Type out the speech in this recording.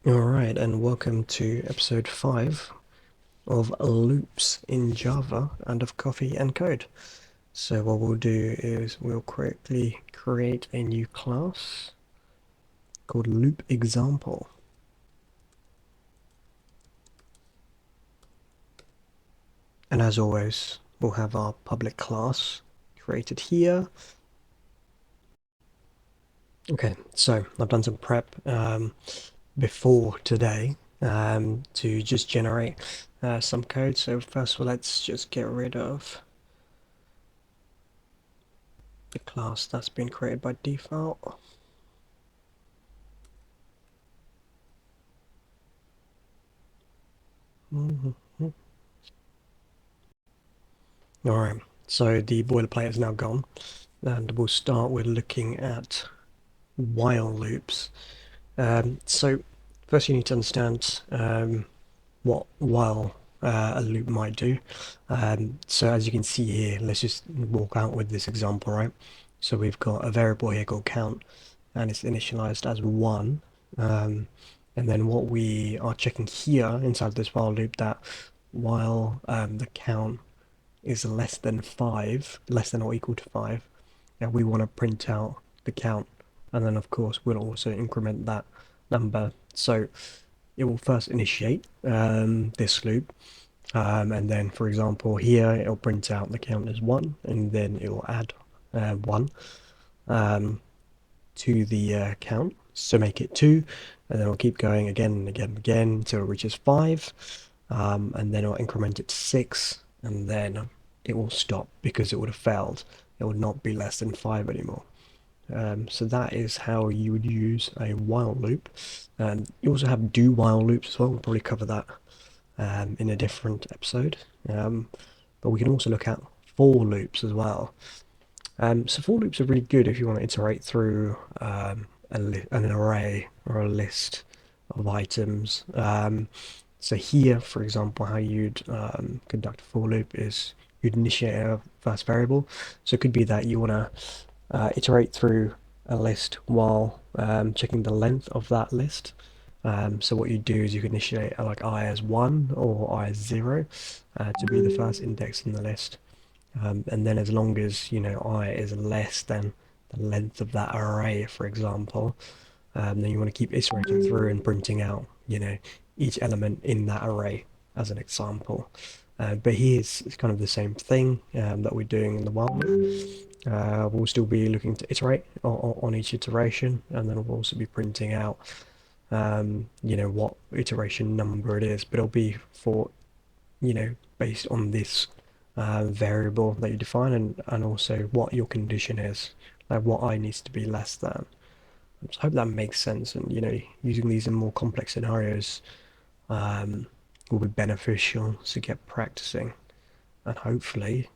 Alright, and welcome to episode 5 of Loops in Java and of Coffee and Code. So what we'll do is we'll quickly create a new class called Loop Example. And as always, we'll have our public class created here. Okay, so I've done some prep before today to just generate some code. So first of all, let's just get rid of the class that's been created by default. Alright, so the boilerplate is now gone, and we'll start with looking at while loops. So first you need to understand what while a loop might do. So as you can see here, let's just walk out with this example, right? So we've got a variable here called count, and it's initialized as 1. And then what we are checking here inside this while loop, that while the count is less than 5, less than or equal to 5, and we want to print out the count. And then, of course, we'll also increment that number. So it will first initiate this loop. And then, for example, here it'll print out the count as 1, and then it will add 1 to the count. So make it 2, and then it'll keep going again and again and again until it reaches 5. And then it'll increment it to 6, and then it will stop because it would have failed. It would not be less than 5 anymore. So that is how you would use a while loop. You also have do while loops as well. We'll probably cover that in a different episode. But we can also look at for loops as well. So for loops are really good if you want to iterate through an array or a list of items. So here, for example, how you'd conduct a for loop is you'd initiate a first variable. So it could be that you want to iterate through a list while checking the length of that list. So what you do is you can initiate like I as 1 or I as 0 to be the first index in the list. And then as long as, I is less than the length of that array, for example, then you want to keep iterating through and printing out, each element in that array as an example. But here's kind of the same thing that we're doing in the while loop. We'll still be looking to iterate on each iteration, and then we'll also be printing out, what iteration number it is, but it'll be for, based on this variable that you define, and also what your condition is, like what I needs to be less than. So I hope that makes sense, and using these in more complex scenarios will be beneficial to get practicing, and hopefully